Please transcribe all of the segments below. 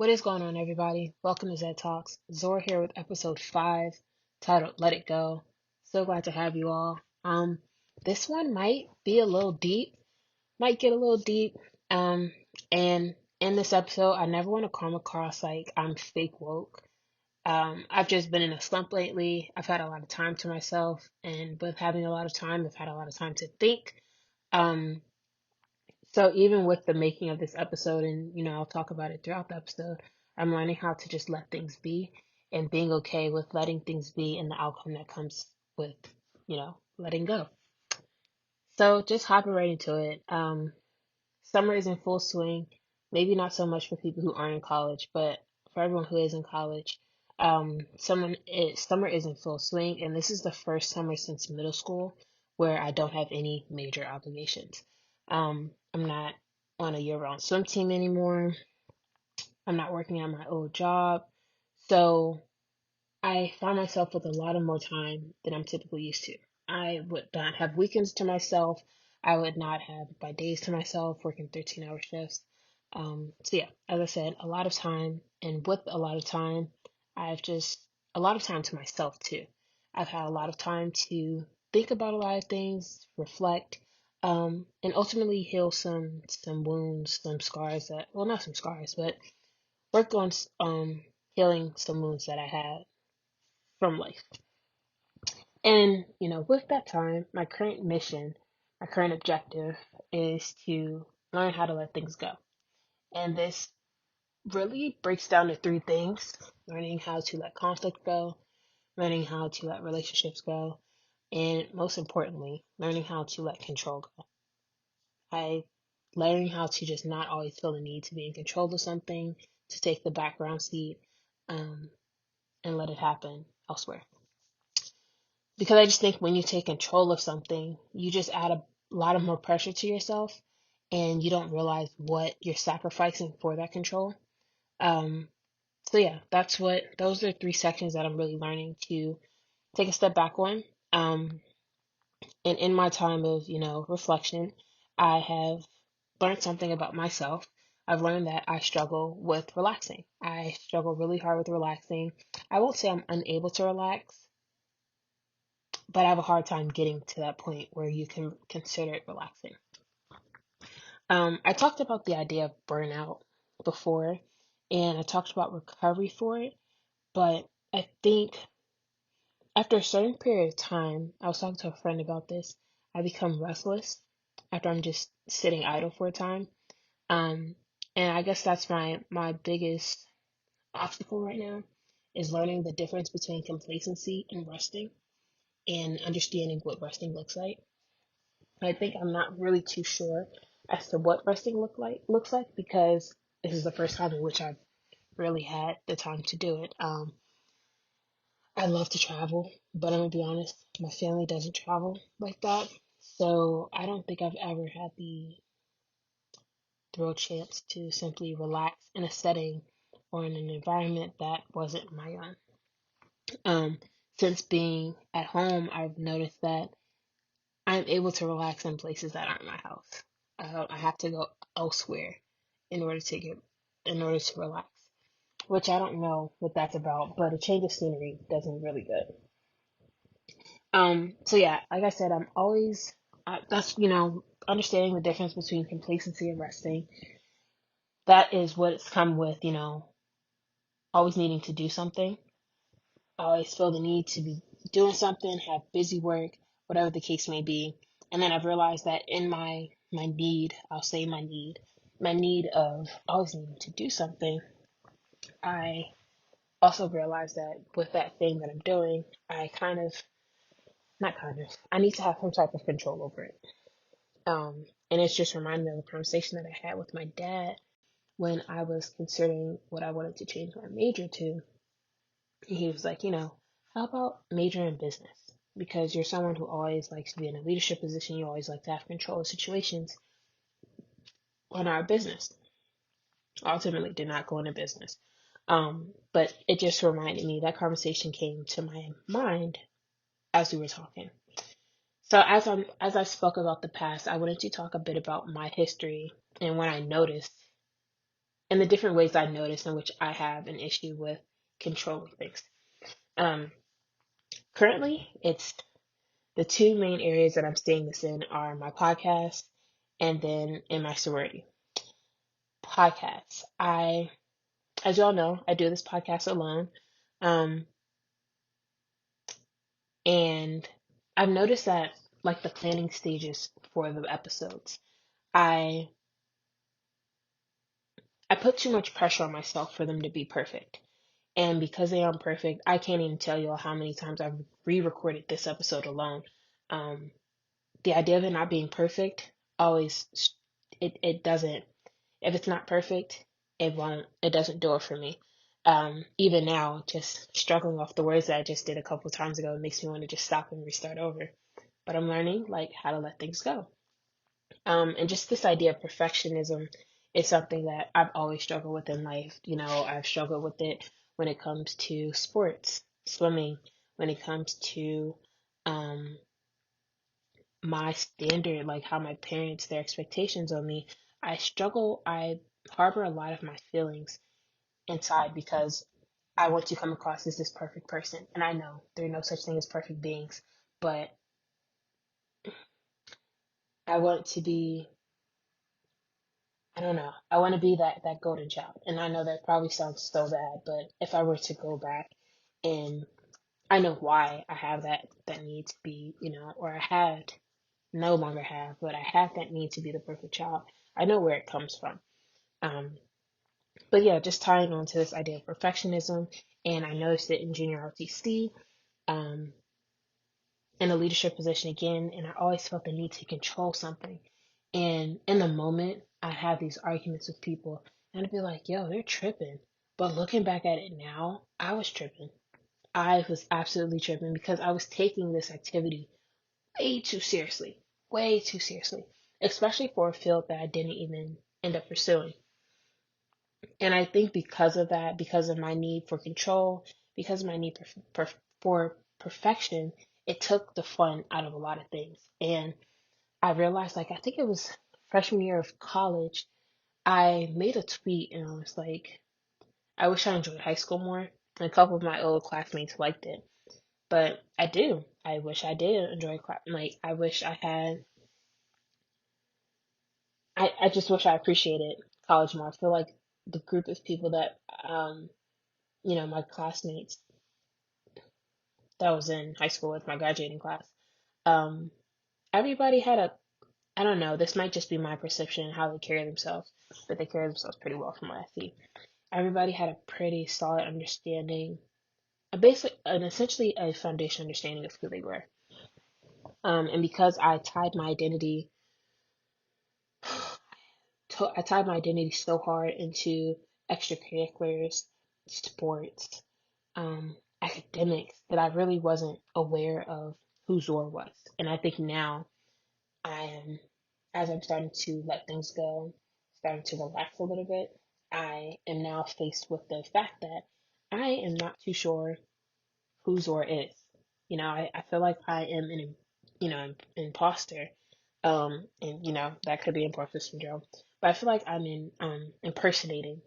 What is going on, everybody? Welcome to Zed Talks. Zora here with episode 5, titled Let It Go. So glad to have you all. This one might be a little deep, might get a little deep. And in this episode, I never want to come across like I'm fake woke. I've just been in a slump lately. I've had a lot of time to myself, and with having a lot of time, I've had a lot of time to think. Um, so even with the making of this episode, and I'll talk about it throughout the episode, I'm learning how to just let things be and being okay with letting things be and the outcome that comes with, letting go. So just hopping right into it. Summer is in full swing. Maybe not so much for people who aren't in college, but for everyone who is in college, summer is in full swing, and this is the first summer since middle school where I don't have any major obligations. I'm not on a year-round swim team anymore. I'm not working at my old job, so I find myself with a lot of more time than I'm typically used to. I would not have weekends to myself. I would not have my days to myself, working 13-hour shifts. So yeah, as I said, a lot of time, and with a lot of time, I've just a lot of time to myself too. I've had a lot of time to think about a lot of things, reflect, and ultimately heal some wounds, some scars that, well, not some scars, but work on healing some wounds that I had from life. And, with that time, my current mission, my current objective is to learn how to let things go. And this really breaks down to three things: learning how to let conflict go, learning how to let relationships go, and most importantly, learning how to let control go. I learning how to just not always feel the need to be in control of something, to take the background seat, um, and let it happen elsewhere. Because I just think when you take control of something, you just add a lot of more pressure to yourself, and you don't realize what you're sacrificing for that control. Um, so yeah, those are three sections that I'm really learning to take a step back on. Um, and in my time of, reflection, I have learned something about myself. I've learned that I struggle with relaxing. I struggle really hard with relaxing. I won't say I'm unable to relax, but I have a hard time getting to that point where you can consider it relaxing. I talked about the idea of burnout before, and I talked about recovery for it, but I think after a certain period of time, I was talking to a friend about this, I become restless after I'm just sitting idle for a time. Um, and I guess that's my biggest obstacle right now is learning the difference between complacency and resting and understanding what resting looks like. I think I'm not really too sure as to what resting looks like because this is the first time in which I've really had the time to do it. I love to travel, but I'm gonna be honest, my family doesn't travel like that, so I don't think I've ever had the real chance to simply relax in a setting or in an environment that wasn't my own. Um, since being at home, I've noticed that I'm able to relax in places that aren't my house. I have to go elsewhere in order to get in order to relax, which I don't know what that's about, but a change of scenery does me really good. So yeah, like I said, I'm always that's understanding the difference between complacency and resting. That is what it's come with, always needing to do something. I always feel the need to be doing something, have busy work, whatever the case may be. And then I've realized that in my need, I'll say my need of always needing to do something, I also realized that with that thing that I'm doing, I kind of not kind of I need to have some type of control over it. And it's just reminded me of a conversation that I had with my dad when I was considering what I wanted to change my major to. He was like, how about major in business? Because you're someone who always likes to be in a leadership position. You always like to have control of situations on our business. Ultimately, did not go into business. But it just reminded me that conversation came to my mind as we were talking. So as I spoke about the past, I wanted to talk a bit about my history and when I noticed and the different ways I notice in which I have an issue with controlling things. Um, Currently, it's the two main areas that I'm seeing this in are my podcast and then in my sorority. Podcasts. As y'all know, I do this podcast alone. Um, and I've noticed that like the planning stages for the episodes, I I put too much pressure on myself for them to be perfect. And because they aren't perfect, I can't even tell you all how many times I've re-recorded this episode alone. Um, the idea of it not being perfect always it doesn't, if it's not perfect, it doesn't do it for me. Even now, just struggling off the words that I just did a couple of times ago, it makes me want to just stop and restart over. But I'm learning like how to let things go. And just this idea of perfectionism is something that I've always struggled with in life. You know, I've struggled with it when it comes to sports, swimming, when it comes to um, my standard, like how my parents, their expectations on me. I harbor a lot of my feelings inside because I want to come across as this perfect person. And I know there are no such thing as perfect beings, but I want to be I don't know. I want to be that golden child. And I know that probably sounds so bad, but if I were to go back and I know why I have that need to be, or I had no longer have, but I have that need to be the perfect child. I know where it comes from. Um, but yeah, just tying on to this idea of perfectionism, and I noticed it in junior RTC, um, in a leadership position again, and I always felt the need to control something. And in the moment, I have these arguments with people, and I'd be like, yo, they're tripping. But looking back at it now, I was tripping. I was absolutely tripping because I was taking this activity way too seriously, way too seriously, especially for a field that I didn't even end up pursuing. And I think because of that, because of my need for control, because of my need for perfection, it took the fun out of a lot of things. And I realized, like, I think it was freshman year of college, I made a tweet and I was like, I wish I enjoyed high school more. And a couple of my old classmates liked it. But I do. I wish I did enjoy class. Like, I wish I had, I just wish I appreciated college more. I feel like the group of people that, my classmates that was in high school with my graduating class, um, everybody had I don't know, this might just be my perception and how they carry themselves, but they carry themselves pretty well from what I see. Everybody had a pretty solid understanding, essentially a foundation understanding of who they were. And because I tied my identity so hard into extracurriculars, sports, academics that I really wasn't aware of who Zor was. And I think now I am, as I'm starting to let things go, starting to relax a little bit, I am now faced with the fact that I am not too sure who Zor is. I feel like I am an imposter. And that could be imposter syndrome. But I feel like I'm impersonating,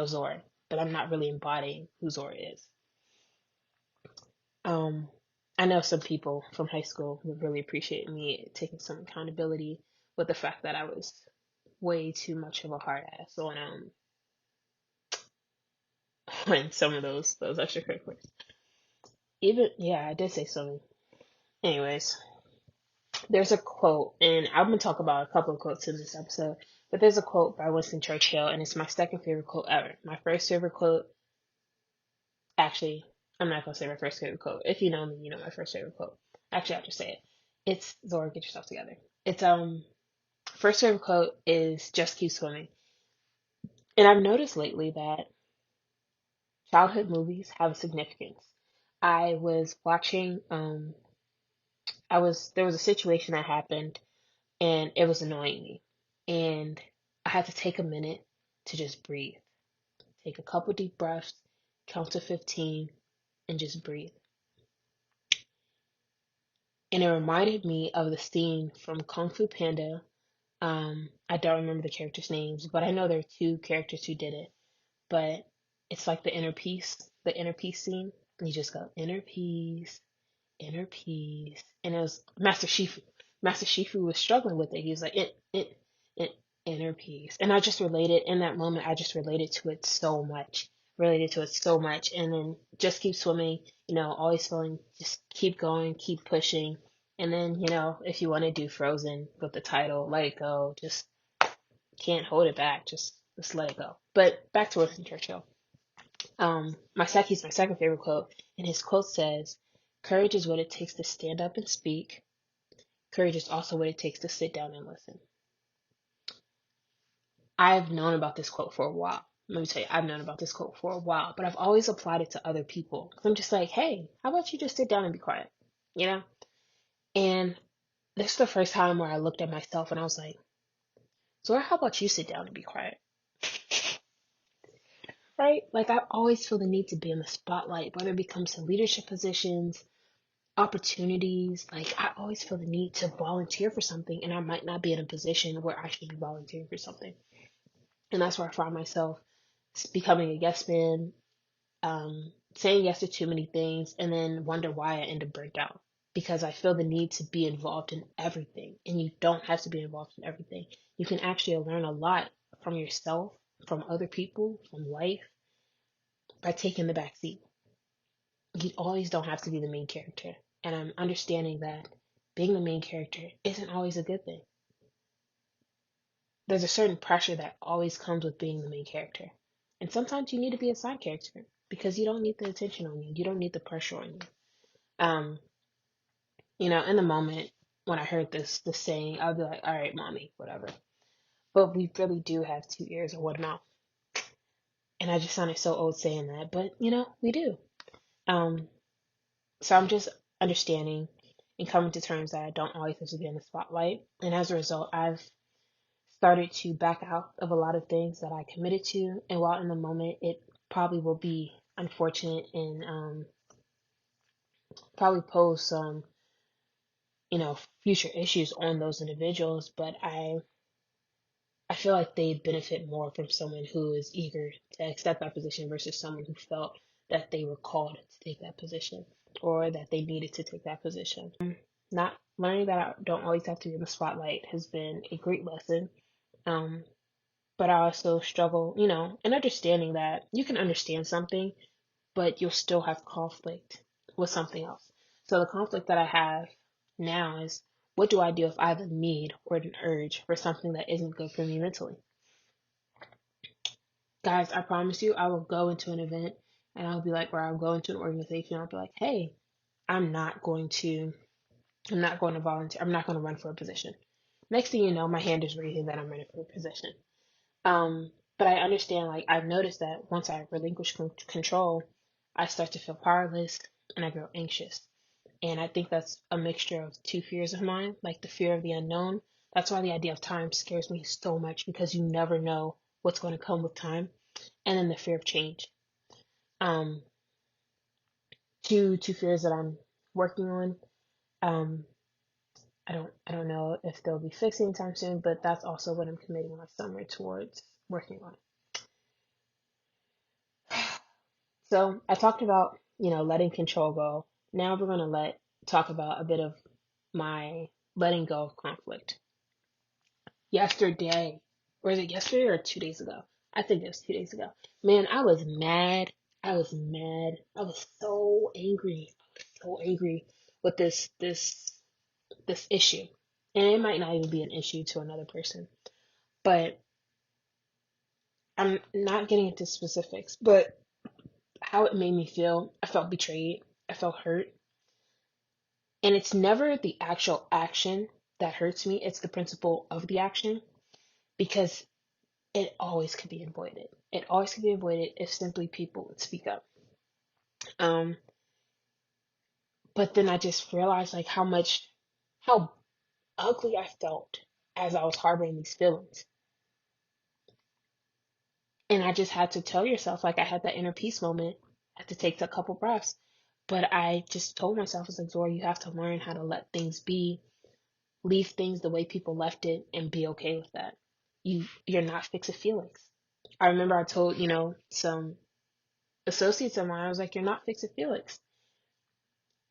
Zor, but I'm not really embodying who Zor is. Um, I know some people from high school would really appreciate me taking some accountability with the fact that I was way too much of a hard ass on on some of those extracurriculars. Even yeah, I did say something. Anyways, there's a quote, and I'm gonna talk about a couple of quotes in this episode, but there's a quote by Winston Churchill, and it's my second favorite quote ever. My first favorite quote, actually, I'm not gonna say my first favorite quote. If you know me, you know my first favorite quote. Actually, I'll just say it. It's Zora, get yourself together. It's first favorite quote is just keep swimming. And I've noticed lately that childhood movies have a significance. I was watching there was a situation that happened and it was annoying me. And I had to take a minute to just breathe. Take a couple deep breaths, count to 15, and just breathe. And it reminded me of the scene from Kung Fu Panda I don't remember the characters' names, but I know there are two characters who did it. But it's like the inner peace scene. And you just go, inner peace. And it was Master Shifu. Master Shifu was struggling with it. He was like, it, inner peace. And I just related, in that moment, I just related to it so much. Related to it so much. And then just keep swimming, always feeling, just keep going, keep pushing. And then, if you want to do Frozen with the title, let it go. Just can't hold it back. Just let it go. But back to Winston Churchill. He's my second favorite quote, and his quote says, "Courage is what it takes to stand up and speak. Courage is also what it takes to sit down and listen." I've known about this quote for a while. Let me tell you, I've known about this quote for a while, but I've always applied it to other people. I'm just like, hey, how about you just sit down and be quiet? You know? And this is the first time where I looked at myself and I was like, Zora, how about you sit down and be quiet? Right? Like, I always feel the need to be in the spotlight, whether it comes to leadership positions, opportunities. Like, I always feel the need to volunteer for something, and I might not be in a position where I should be volunteering for something. And that's where I find myself becoming a yes man, saying yes to too many things, and then wonder why I end up burnt out. Because I feel the need to be involved in everything, and you don't have to be involved in everything. You can actually learn a lot from yourself, from other people, from life by taking the back seat. You always don't have to be the main character. And I'm understanding that being the main character isn't always a good thing. There's a certain pressure that always comes with being the main character. And sometimes you need to be a side character because you don't need the attention on you. You don't need the pressure on you. Um, in the moment when I heard this saying, I'll be like, all right, mommy, whatever. But we really do have two ears and one mouth. And I just sounded so old saying that, but we do. Um, So I'm just understanding and coming to terms that I don't always have to be in the spotlight. And as a result, I've started to back out of a lot of things that I committed to. And while in the moment, it probably will be unfortunate and probably pose some, future issues on those individuals, but I feel like they benefit more from someone who is eager to accept that position versus someone who felt that they were called to take that position or that they needed to take that position. Not learning that I don't always have to be in the spotlight has been a great lesson. Um, but I also struggle, in understanding that you can understand something, but you'll still have conflict with something else. So the conflict that I have now is, what do I do if I have a need or an urge for something that isn't good for me mentally? Guys, I promise you, I will go into an event and I'll be like, or I'll go into an organization, I'll be like, hey, I'm not going to, I'm not going to volunteer, I'm not going to run for a position. Next thing you know, my hand is raising that I'm running for a position. But I understand, like, I've noticed that once I relinquish control, I start to feel powerless and I grow anxious. And I think that's a mixture of two fears of mine, like the fear of the unknown. That's why the idea of time scares me so much because you never know what's going to come with time. And then the fear of change. Um, two fears that I'm working on. Um, I don't know if they'll be fixed anytime soon, but that's also what I'm committing my summer towards working on. So I talked about, letting control go. Now we're gonna talk about a bit of my letting go of conflict. Yesterday, or is it yesterday or 2 days ago? I think it was 2 days ago. Man, I was mad. I was mad. I was so angry. So angry with this issue. And it might not even be an issue to another person. But I'm not getting into specifics. But how it made me feel, I felt betrayed. I felt hurt. And it's never the actual action that hurts me, it's the principle of the action because it always could be avoided. It always could be avoided if simply people would speak up. Um, but then I just realized like how ugly I felt as I was harboring these feelings. And I just had to tell yourself, like I had that inner peace moment, I had to take a couple breaths. But I just told myself, I was like, Zora, you have to learn how to let things be leave things the way people left it and be okay with that. You're not fixing feelings. I remember I told, some associates of mine, I was like, you're not fixing Felix.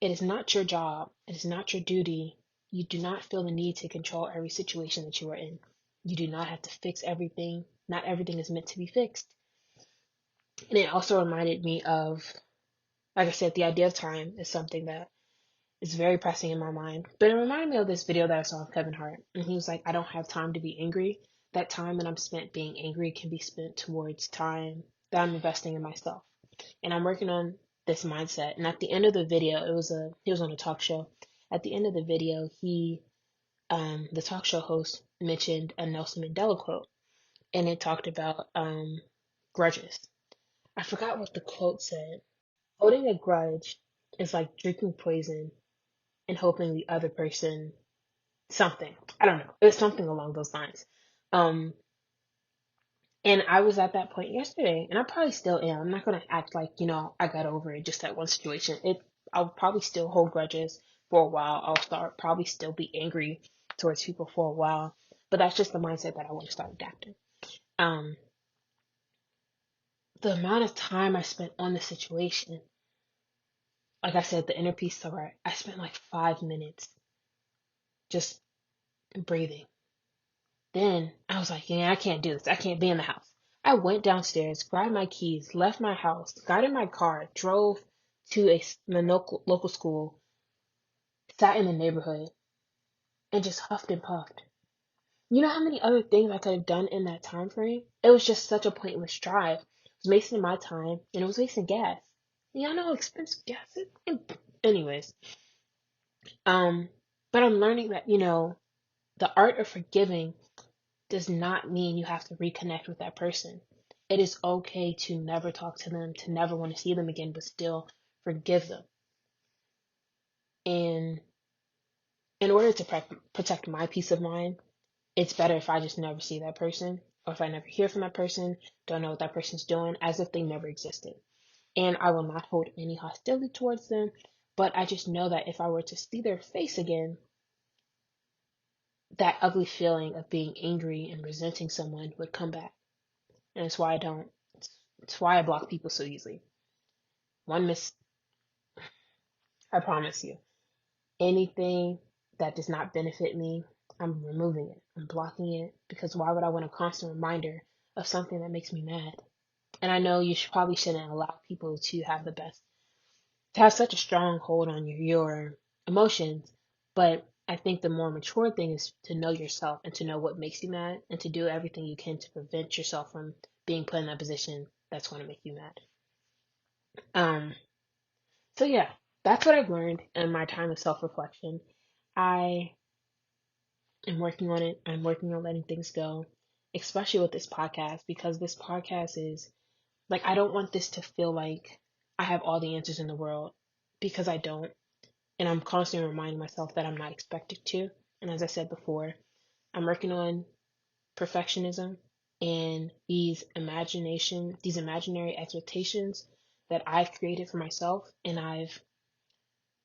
It is not your job. It is not your duty. You do not feel the need to control every situation that you are in. You do not have to fix everything. Not everything is meant to be fixed. And it also reminded me of, like I said, the idea of time is something that is very pressing in my mind. But it reminded me of this video that I saw of Kevin Hart. And he was like, I don't have time to be angry. That time that I'm spent being angry can be spent towards time that I'm investing in myself. And I'm working on this mindset. And at the end of the video, he was on a talk show. At the end of the video, the talk show host mentioned a Nelson Mandela quote, and it talked about grudges. I forgot what the quote said. Holding a grudge is like drinking poison and hoping the other person something. I don't know. It was something along those lines. Um, And I was at that point yesterday, and I probably still am. I'm not gonna act like, I got over it just that one situation. I'll probably still hold grudges for a while. Probably still be angry towards people for a while. But that's just the mindset that I want to start adapting. Um, the amount of time I spent on the situation, like I said, the inner peace tour, I spent like 5 minutes just breathing. Then I was like, yeah, I can't do this. I can't be in the house. I went downstairs, grabbed my keys, left my house, got in my car, drove to my local school, sat in the neighborhood, and just huffed and puffed. You know how many other things I could have done in that time frame? It was just such a pointless drive. It was wasting my time, and it was wasting gas. Y'all know how expensive gas is. Anyways, um, but I'm learning that, the art of forgiving does not mean you have to reconnect with that person. It is okay to never talk to them, to never want to see them again, but still forgive them. And in order to protect my peace of mind, it's better if I just never see that person, or if I never hear from that person, don't know what that person's doing, as if they never existed. And I will not hold any hostility towards them, but I just know that if I were to see their face again, that ugly feeling of being angry and resenting someone would come back. And it's why I don't. It's why I block people so easily. One miss, I promise you. Anything that does not benefit me, I'm removing it. I'm blocking it because why would I want a constant reminder of something that makes me mad? And I know probably shouldn't allow people to have such a strong hold on your emotions, but I think the more mature thing is to know yourself and to know what makes you mad and to do everything you can to prevent yourself from being put in that position that's going to make you mad. Um, So yeah, that's what I've learned in my time of self-reflection. I am working on it. I'm working on letting things go, especially with this podcast, because this podcast is like, I don't want this to feel like I have all the answers in the world because I don't. And I'm constantly reminding myself that I'm not expected to. And as I said before, I'm working on perfectionism and these imaginary expectations that I've created for myself, and I've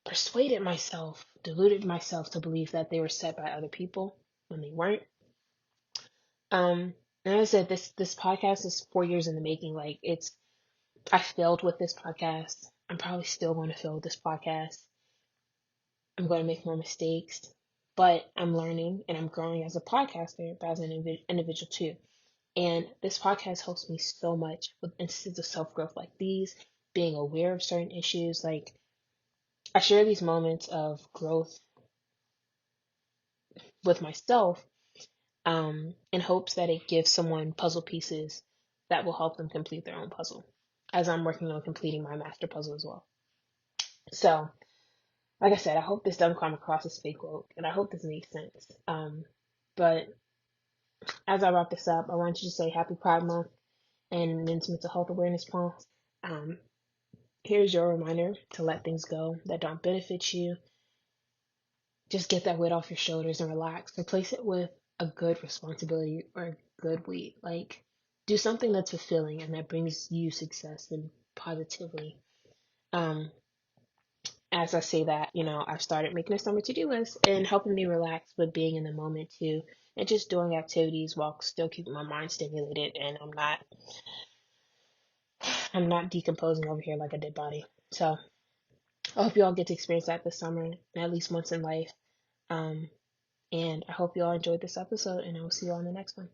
persuaded myself, deluded myself to believe that they were set by other people when they weren't. And as I said, this podcast is 4 years in the making. Like I failed with this podcast. I'm probably still going to fail with this podcast. I'm going to make more mistakes, but I'm learning and I'm growing as a podcaster, but as an individual too. And this podcast helps me so much with instances of self growth like these, being aware of certain issues. Like I share these moments of growth with myself in hopes that it gives someone puzzle pieces that will help them complete their own puzzle, as I'm working on completing my master puzzle as well. So, like I said, I hope this doesn't come across as fake woke, and I hope this makes sense. But as I wrap this up, I want to just say Happy Pride Month and Men's Mental Health Awareness Month. Um, Here's your reminder to let things go that don't benefit you. Just get that weight off your shoulders and relax. Replace it with a good responsibility or a good weight. Like, do something that's fulfilling and that brings you success and positively. Um, as I say that, I've started making a summer to-do list and helping me relax with being in the moment too, and just doing activities while still keeping my mind stimulated, and I'm not decomposing over here like a dead body. So I hope you all get to experience that this summer, at least once in life. Um, and I hope you all enjoyed this episode, and I will see you all in the next one.